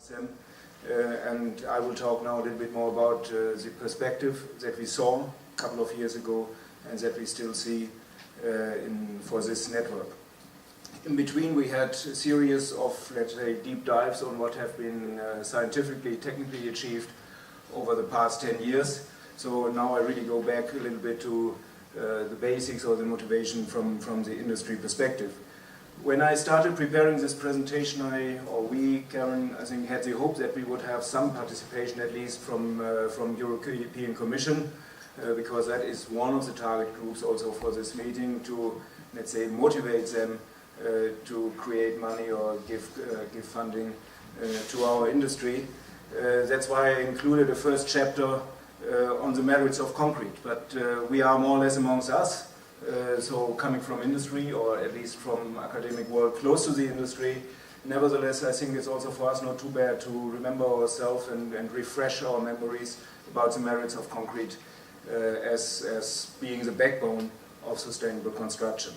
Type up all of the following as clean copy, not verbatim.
Nanocem, and I will talk now a little bit more about the perspective that we saw a couple of years ago and that we still see for this network. In between we had a series of, let's say, deep dives on what have been scientifically, technically achieved over the past 10 years. So now I really go back a little bit to the basics or the motivation from the industry perspective. When I started preparing this presentation, Karen, I think, had the hope that we would have some participation at least from European Commission, because that is one of the target groups also for this meeting, to, let's say, motivate them to create money or give funding to our industry. That's why I included a first chapter on the merits of concrete, but we are more or less amongst us. So coming from industry, or at least from academic world close to the industry, nevertheless I think it's also for us not too bad to remember ourselves and refresh our memories about the merits of concrete as being the backbone of sustainable construction.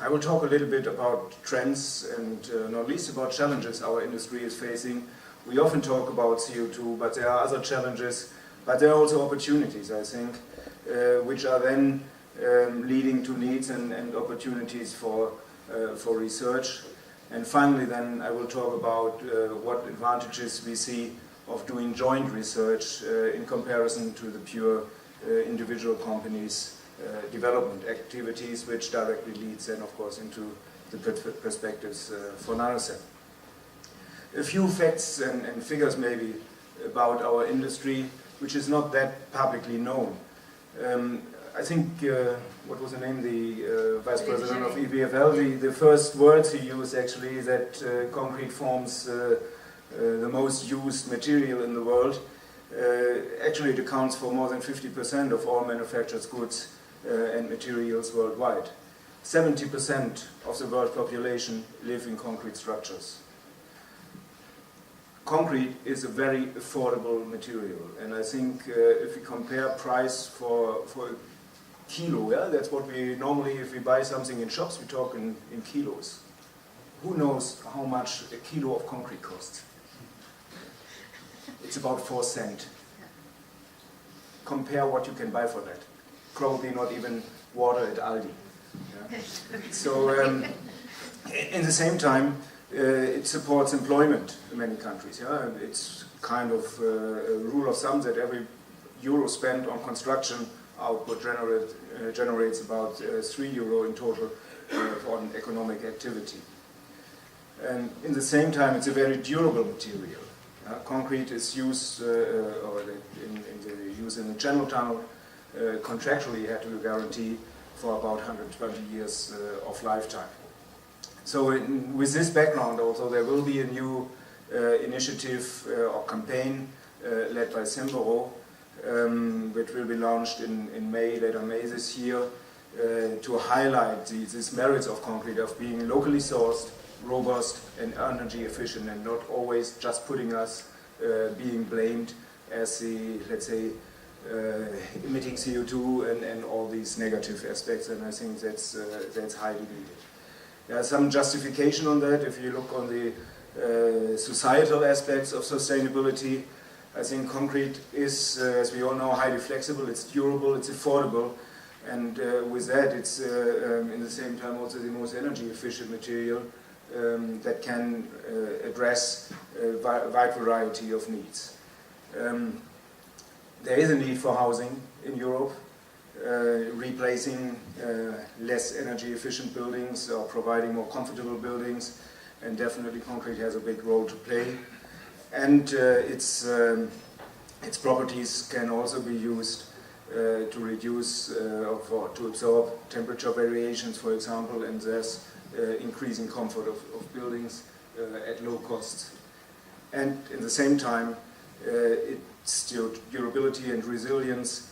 I will talk a little bit about trends and not least about challenges our industry is facing. We often talk about CO2, but there are other challenges, but there are also opportunities, I think, which are then leading to needs and opportunities for research. And finally then I will talk about what advantages we see of doing joint research in comparison to the pure individual companies' development activities, which directly leads then of course into the perspectives for Nanocem. A few facts and figures maybe about our industry, which is not that publicly known. I think, what was the name, the Vice President of EBFL, the first words he used actually, that concrete forms the most used material in the world. Actually it accounts for more than 50% of all manufactured goods and materials worldwide. 70% of the world population live in concrete structures. Concrete is a very affordable material, and I think if we compare price for a kilo, yeah, that's what we normally, if we buy something in shops, we talk in kilos. Who knows how much a kilo of concrete costs? It's about 4 cents. Compare what you can buy for that. Probably not even water at Aldi. Yeah? So in the same time, it supports employment in many countries. Yeah? It's kind of a rule of thumb that every euro spent on construction output generates about 3 euro in total on economic activity. And in the same time, it's a very durable material. Concrete is used, or in the channel tunnel, contractually had to guarantee for about 120 years of lifetime. So with this background also, there will be a new initiative or campaign led by Semboro, which will be launched in May, later May this year, to highlight these merits of concrete, of being locally sourced, robust and energy efficient, and not always just putting us being blamed as the, let's say, emitting CO2 and all these negative aspects, and I think that's highly needed. There's some justification on that. If you look on the societal aspects of sustainability, I think concrete is, as we all know, highly flexible, it's durable, it's affordable, and with that it's in the same time also the most energy efficient material that can address a wide variety of needs. There is a need for housing in Europe, replacing less energy efficient buildings or providing more comfortable buildings, and definitely concrete has a big role to play. And its properties can also be used to reduce or to absorb temperature variations, for example, and thus increasing comfort of buildings at low cost. And in the same time, its durability and resilience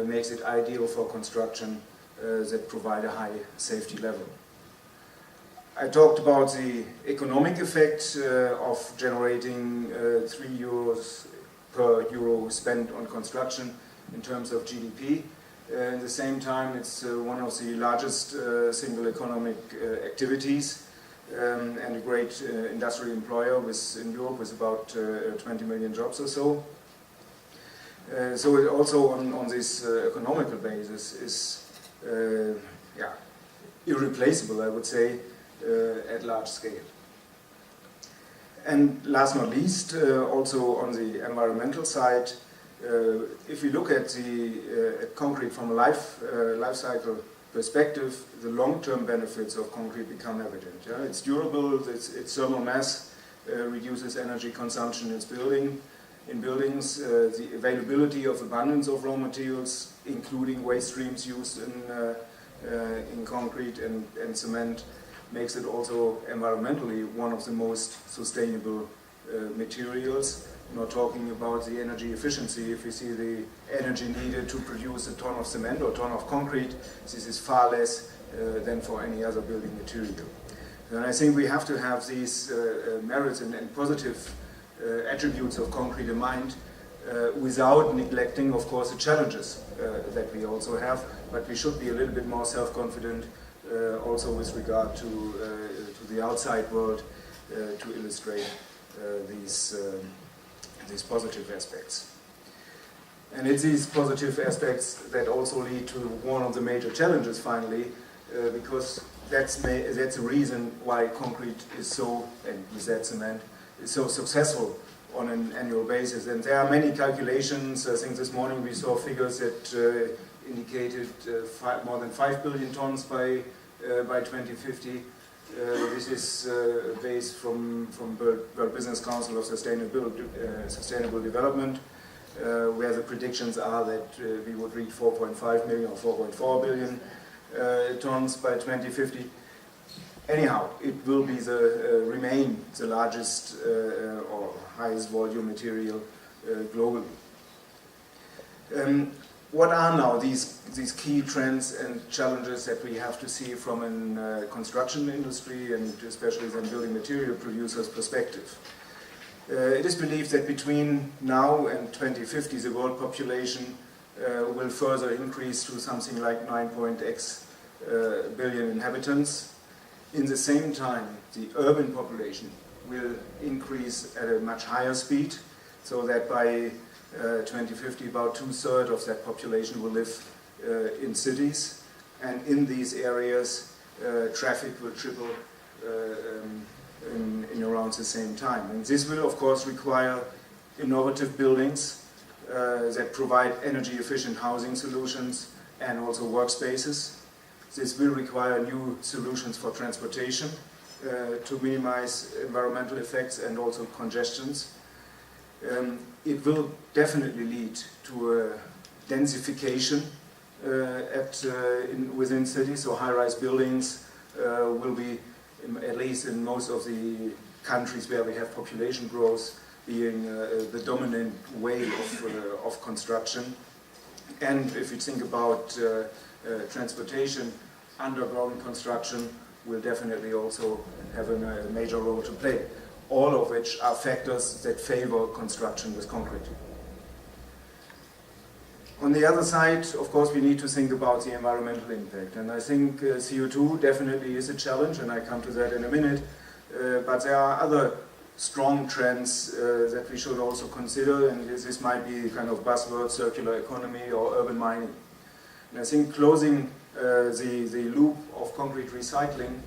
makes it ideal for construction that provide a high safety level. I talked about the economic effect of generating 3 euros per euro spent on construction in terms of GDP. At the same time, it's one of the largest single economic activities. and a great industrial employer in Europe with about 20 million jobs or so. So it also on this economical basis is yeah, irreplaceable, I would say, at large scale. And last not least, also on the environmental side, if we look at at concrete from a life cycle perspective, the long-term benefits of concrete become evident. Yeah? It's durable, its thermal mass reduces energy consumption in buildings, the availability of abundance of raw materials, including waste streams used in concrete and cement, makes it also environmentally one of the most sustainable materials. I'm not talking about the energy efficiency. If we see the energy needed to produce a ton of cement or a ton of concrete, this is far less than for any other building material. And I think we have to have these merits and positive attributes of concrete in mind without neglecting, of course, the challenges that we also have, but we should be a little bit more self-confident also with regard to the outside world to illustrate these positive aspects. And it's these positive aspects that also lead to one of the major challenges finally, because that's the reason why concrete is so, and with that cement, is so successful on an annual basis. And there are many calculations. I think this morning we saw figures that indicated more than 5 billion tons by 2050. This is based from World Business Council of Sustainable Development, where the predictions are that we would reach 4.5 million or 4.4 billion tons by 2050. Anyhow, it will be remain the largest or highest volume material globally. What are now these key trends and challenges that we have to see from a construction industry and especially then building material producers' perspective? It is believed that between now and 2050 the world population will further increase to something like 9.x billion inhabitants. In the same time, the urban population will increase at a much higher speed, so that by 2050 about 2/3 of that population will live in cities, and in these areas traffic will triple in around the same time. And this will of course require innovative buildings that provide energy efficient housing solutions and also workspaces. This will require new solutions for transportation to minimize environmental effects and also congestions. It will definitely lead to a densification within cities, so high-rise buildings will be, at least in most of the countries where we have population growth, being the dominant way of construction. And if you think about transportation, underground construction will definitely also have a major role to play, all of which are factors that favor construction with concrete. On the other side, of course, we need to think about the environmental impact, and I think CO2 definitely is a challenge, and I come to that in a minute, but there are other strong trends that we should also consider, and this might be kind of buzzword, circular economy or urban mining. And I think closing the loop of concrete recycling,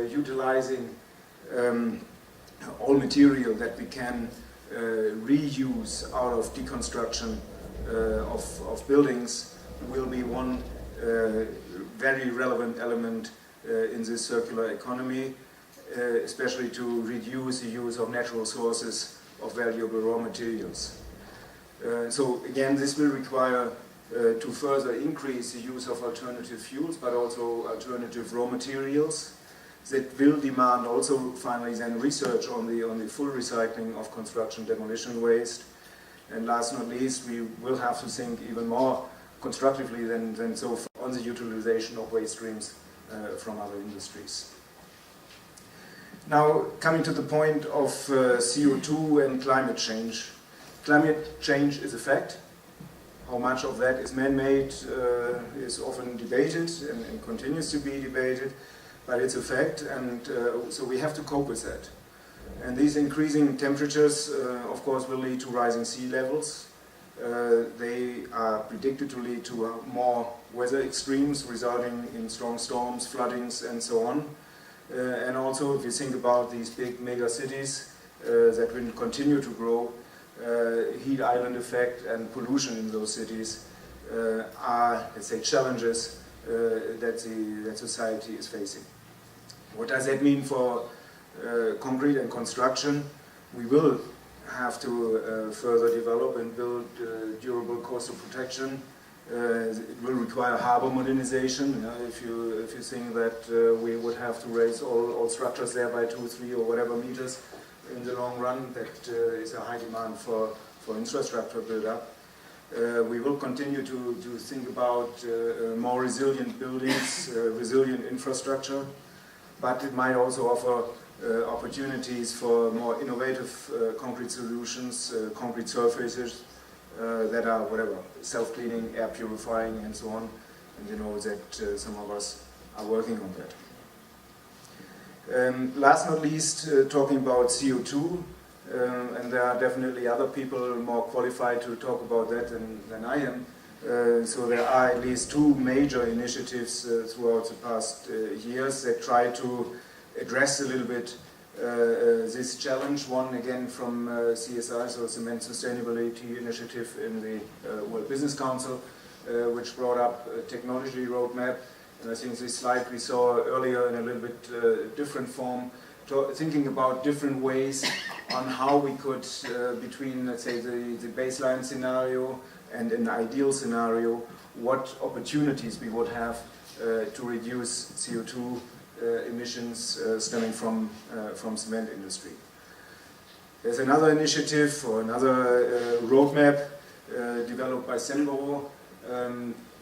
utilizing all material that we can reuse out of deconstruction of buildings will be one very relevant element in this circular economy, especially to reduce the use of natural sources of valuable raw materials. So again, this will require to further increase the use of alternative fuels, but also alternative raw materials. That will demand also finally then research on the full recycling of construction demolition waste. And last not least, we will have to think even more constructively than so far on the utilization of waste streams from other industries. Now, coming to the point of CO2 and climate change. Climate change is a fact. How much of that is man-made is often debated and continues to be debated. but it's a fact, and so we have to cope with that. And these increasing temperatures, of course, will lead to rising sea levels. They are predicted to lead to more weather extremes, resulting in strong storms, floodings, and so on. And also, if you think about these big mega cities that will continue to grow, heat island effect and pollution in those cities are, let's say, challenges that society is facing. What does that mean for concrete and construction? We will have to further develop and build durable coastal protection. It will require harbor modernization. If you think that we would have to raise all structures there by 2, 3 or whatever meters in the long run, that is a high demand for infrastructure build-up. We will continue to think about more resilient buildings, resilient infrastructure, but it might also offer opportunities for more innovative concrete solutions, concrete surfaces that are whatever, self-cleaning, air purifying and so on. And you know that some of us are working on that. Last not least, talking about CO2, and there are definitely other people more qualified to talk about that than I am. So there are at least 2 major initiatives throughout the past years that try to address a little bit this challenge. One again from CSI, so Cement Sustainability Initiative in the World Business Council, which brought up a technology roadmap. And I think this slide we saw earlier in a little bit different form, thinking about different ways on how we could, between, let's say, the baseline scenario and an ideal scenario, what opportunities we would have to reduce CO2 emissions stemming from cement industry. There's another initiative or another roadmap developed by Senboro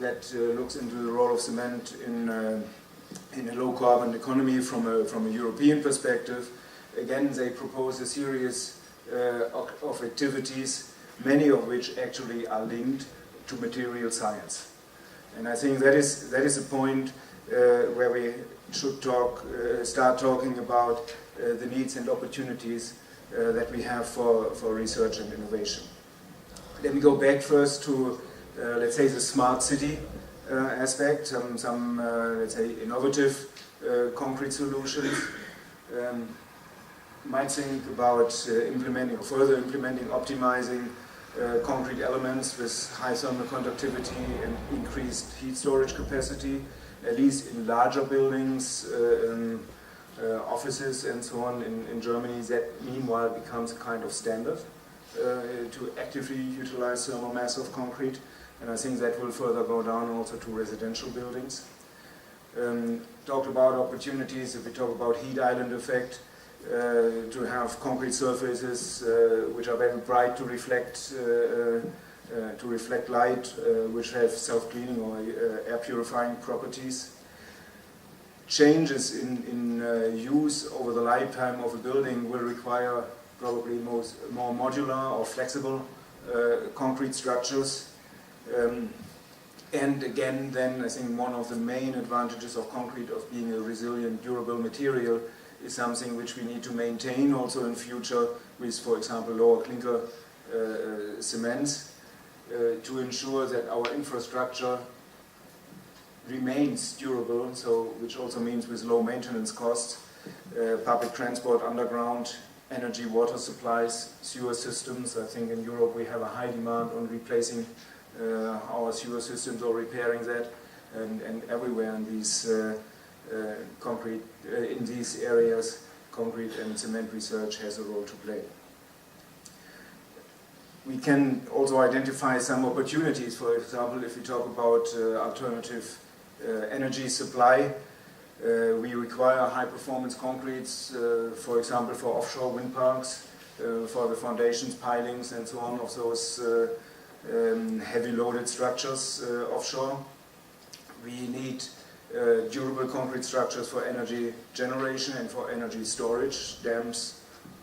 that looks into the role of cement in a low-carbon economy from a European perspective. Again, they propose a series of activities, many of which actually are linked to material science. And I think that is a point where we should start talking about the needs and opportunities that we have for research and innovation. Let me go back first to, let's say, the smart city aspect, some let's say, innovative concrete solutions. Might think about further implementing, optimizing concrete elements with high thermal conductivity and increased heat storage capacity, at least in larger buildings, offices and so on in Germany. That meanwhile becomes a kind of standard to actively utilize thermal mass of concrete, and I think that will further go down also to residential buildings. Talked about opportunities, if we talk about heat island effect, to have concrete surfaces which are very bright to reflect light, which have self-cleaning or air purifying properties. Changes in use over the lifetime of a building will require probably more modular or flexible concrete structures. And again, then I think one of the main advantages of concrete, of being a resilient, durable material, is something which we need to maintain also in future with, for example, lower clinker cements, to ensure that our infrastructure remains durable, so which also means with low maintenance costs, public transport, underground, energy, water supplies, sewer systems. I think in Europe we have a high demand on replacing our sewer systems or repairing that, and everywhere in these in these areas, concrete and cement research has a role to play. We can also identify some opportunities. For example, if we talk about alternative energy supply, we require high-performance concretes, for example, for offshore wind parks, for the foundations, pilings, and so on of those heavy loaded structures offshore. We need durable concrete structures for energy generation and for energy storage, dams,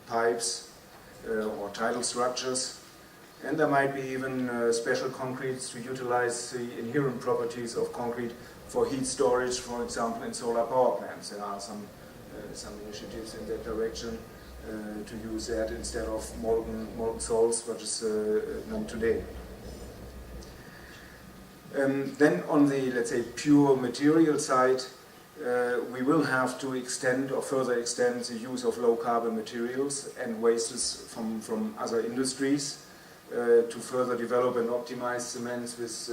pipes, or tidal structures. And there might be even special concretes to utilize the inherent properties of concrete for heat storage, for example, in solar power plants. There are some initiatives in that direction to use that instead of molten salts, which is known today. Then on the, let's say, pure material side, we will have to extend or further extend the use of low carbon materials and wastes from other industries to further develop and optimize cements with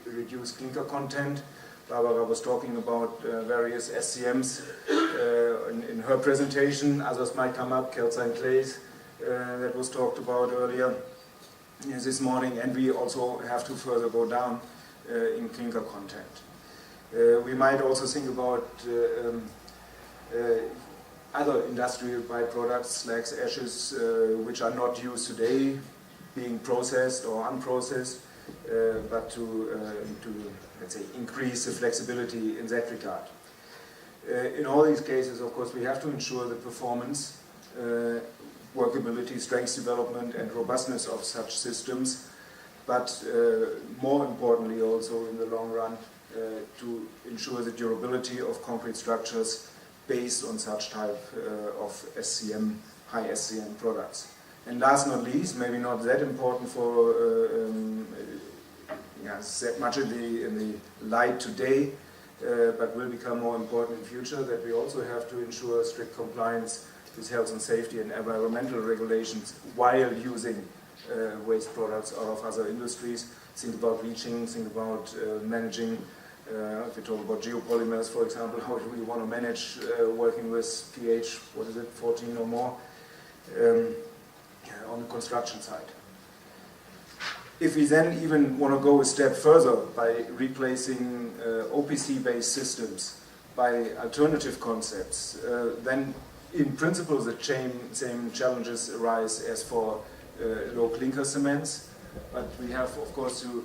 reduced clinker content. Barbara was talking about various SCMs in her presentation. Others might come up, calcine clays that was talked about earlier this morning, and we also have to further go down in clinker content. We might also think about other industrial byproducts, slags, ashes, which are not used today, being processed or unprocessed, but to let's say, increase the flexibility in that regard. In all these cases, of course, we have to ensure the performance, workability, strength development, and robustness of such systems, but more importantly also in the long run, to ensure the durability of concrete structures based on such type of SCM, high SCM products. And last not least, maybe not that important for that much in the light today, but will become more important in future, that we also have to ensure strict compliance with health and safety and environmental regulations while using waste products out of other industries. Think about leaching, think about managing, if we talk about geopolymers, for example, how do we want to manage working with pH, 14 or more, on the construction side. If we then even want to go a step further by replacing OPC-based systems by alternative concepts, then in principle the same challenges arise as for low clinker cements, but we have of course to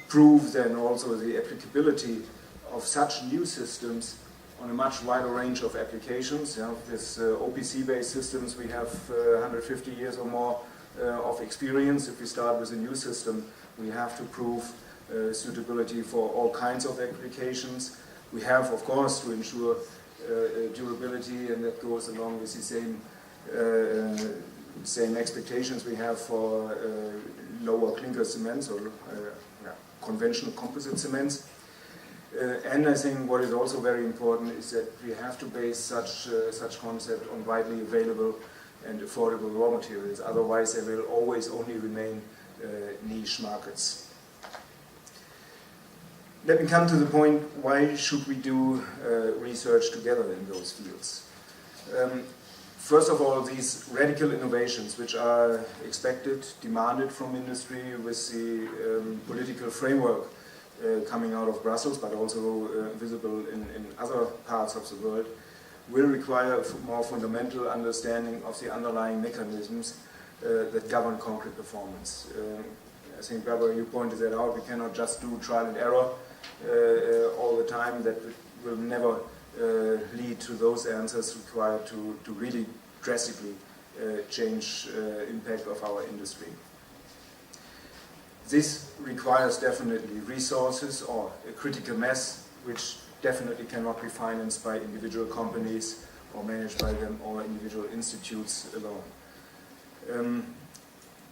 prove then also the applicability of such new systems on a much wider range of applications. With OPC-based systems we have 150 years or more of experience. If we start with a new system, we have to prove suitability for all kinds of applications. We have, of course, to ensure durability, and that goes along with the same expectations we have for lower clinker cements or conventional composite cements. And I think what is also very important is that we have to base such concept on widely available and affordable raw materials. Otherwise, they will always only remain niche markets. Let me come to the point, why should we do research together in those fields? First of all, these radical innovations which are expected, demanded from industry with the political framework coming out of Brussels, but also visible in other parts of the world, will require a more fundamental understanding of the underlying mechanisms that govern concrete performance. I think, Barbara, you pointed that out. We cannot just do trial and error all the time. That will never lead to those answers required to really drastically change impact of our industry. This requires definitely resources or a critical mass, which definitely cannot be financed by individual companies or managed by them or individual institutes alone.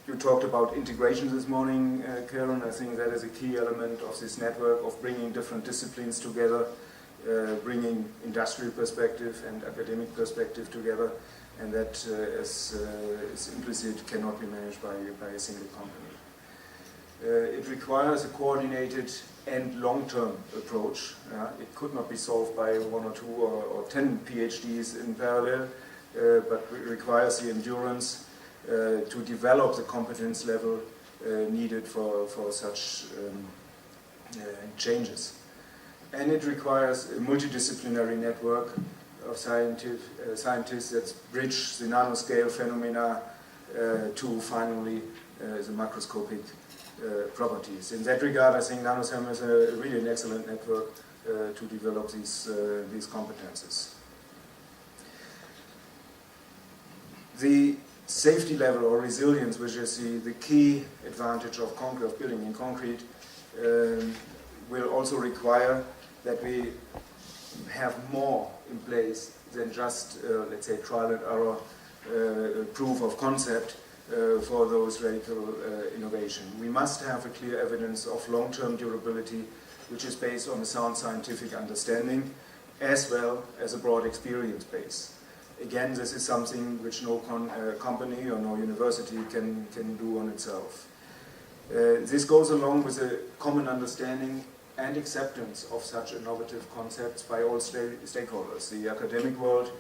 You talked about integration this morning, Karen. I think that is a key element of this network of bringing different disciplines together, bringing industrial perspective and academic perspective together, and that as implicit cannot be managed by a single company. It requires a coordinated and long-term approach. It could not be solved by 1 or 2 or 10 PhDs in parallel, but it requires the endurance to develop the competence level needed for such changes. And it requires a multidisciplinary network of scientists that bridge the nanoscale phenomena to finally the macroscopic properties. In that regard, I think Nanocem is really an excellent network to develop these competences. The safety level or resilience, which is the key advantage of building in concrete, will also require that we have more in place than just, let's say, trial and error proof of concept for those radical innovation. We must have a clear evidence of long-term durability, which is based on a sound scientific understanding, as well as a broad experience base. Again, this is something which no company or no university can do on itself. This goes along with a common understanding and acceptance of such innovative concepts by all stakeholders, the academic world,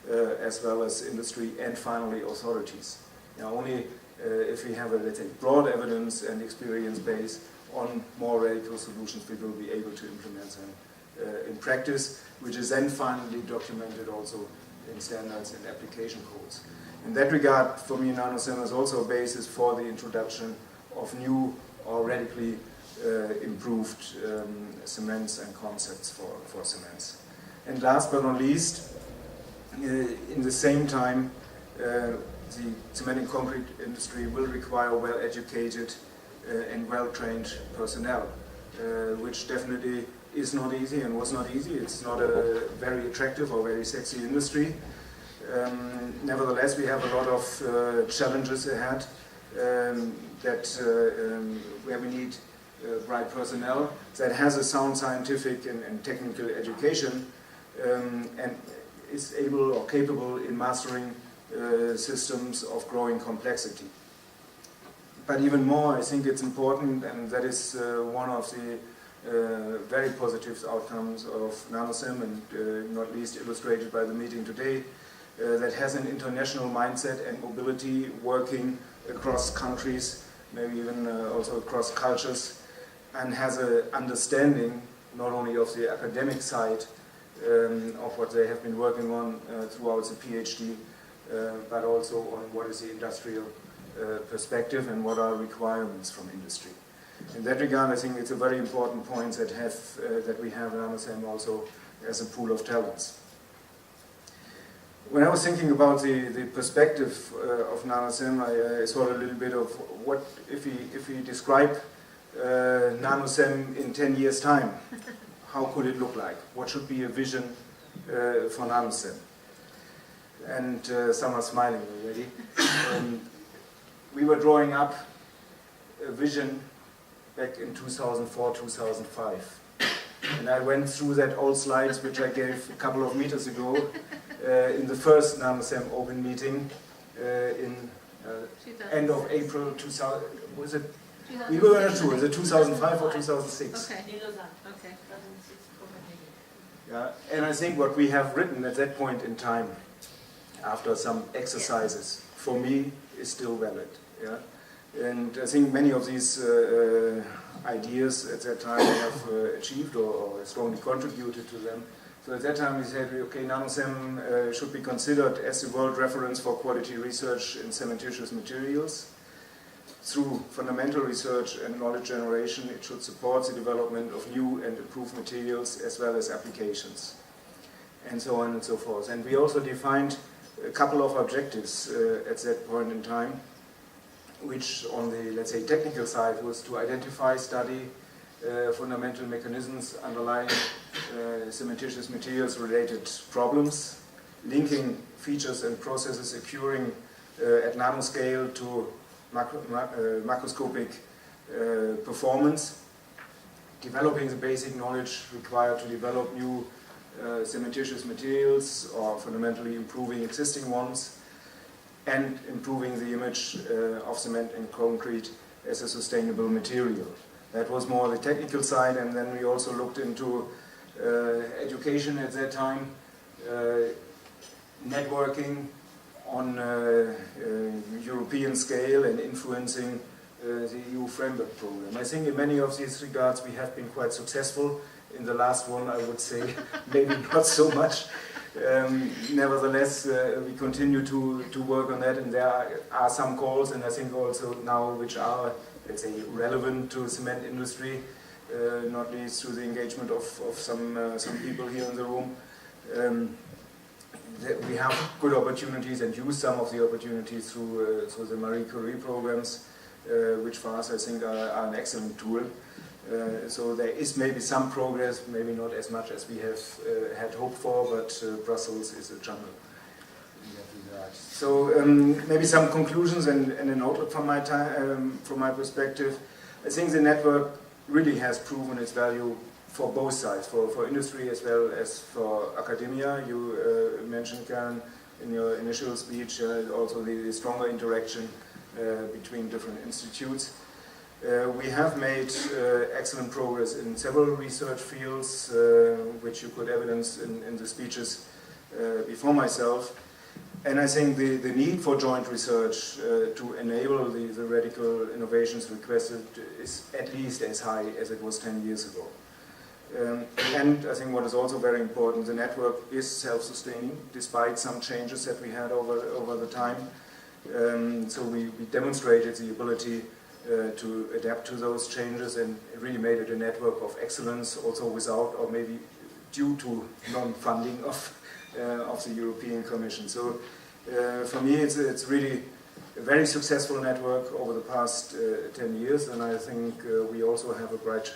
as well as industry, and finally authorities. Now, only if we have a, let's say, broad evidence and experience base on more radical solutions, we will be able to implement them in practice, which is then finally documented also in standards and application codes. In that regard, for me, Nanocem is also a basis for the introduction of new or radically improved cements and concepts for cements. And last but not least, in the same time, the cement and concrete industry will require well-educated and well-trained personnel, which definitely is not easy and was not easy. It's not a very attractive or very sexy industry. Nevertheless, we have a lot of challenges ahead where we need bright personnel that has a sound scientific and technical education and is able or capable in mastering systems of growing complexity. But even more, I think it's important, and that is one of the very positive outcomes of Nanocem, and not least illustrated by the meeting today, that has an international mindset and mobility working across countries, maybe even also across cultures, and has an understanding not only of the academic side of what they have been working on throughout the PhD, but also on what is the industrial perspective and what are requirements from industry. In that regard, I think it's a very important point that we have in Nanocem also as a pool of talents. When I was thinking about the perspective of Nanocem, I thought a little bit of what if we describe Nanocem in 10 years' time, how could it look like? What should be a vision for Nanocem? And some are smiling already. We were drawing up a vision back in 2004, 2005. And I went through that old slides, which I gave a couple of meters ago, in the first Nanocem open meeting in end of April 2000. Was it? We were not sure. Is it 2005 or 2006? Okay. Okay. Yeah, and I think what we have written at that point in time, after some exercises, for me, is still valid. Yeah, and I think many of these ideas at that time we have achieved or strongly contributed to them. So at that time we said, okay, Nanocem should be considered as the world reference for quality research in cementitious materials. Through fundamental research and knowledge generation, it should support the development of new and improved materials as well as applications, and so on and so forth. And we also defined a couple of objectives at that point in time, which on the, let's say, technical side was to identify, study fundamental mechanisms underlying cementitious materials related problems, linking features and processes occurring at nanoscale to macroscopic performance, developing the basic knowledge required to develop new cementitious materials or fundamentally improving existing ones, and improving the image of cement and concrete as a sustainable material. That was more the technical side, and then we also looked into education at that time, networking on European scale and influencing the EU framework program. I think in many of these regards we have been quite successful. In the last one I would say maybe not so much. Nevertheless, we continue to work on that, and there are some calls, and I think also now which are, let's say, relevant to the cement industry, not least through the engagement of some people here in the room. That we have good opportunities and use some of the opportunities through the Marie Curie programs, which for us I think are an excellent tool. So there is maybe some progress, maybe not as much as we have had hoped for, but Brussels is a jungle in that regard. So maybe some conclusions and an outlook from my perspective. I think the network really has proven its value for both sides, for industry as well as for academia. You mentioned, Karen, in your initial speech, also the stronger interaction between different institutes. We have made excellent progress in several research fields, which you could evidence in the speeches before myself. And I think the need for joint research to enable the radical innovations requested is at least as high as it was 10 years ago. And I think what is also very important, the network is self-sustaining, despite some changes that we had over the time. So we demonstrated the ability to adapt to those changes, and it really made it a network of excellence, also without, or maybe due to non-funding of the European Commission. So for me, it's really a very successful network over the past 10 years, and I think we also have a bright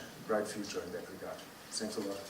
future in that regard. Thanks a lot.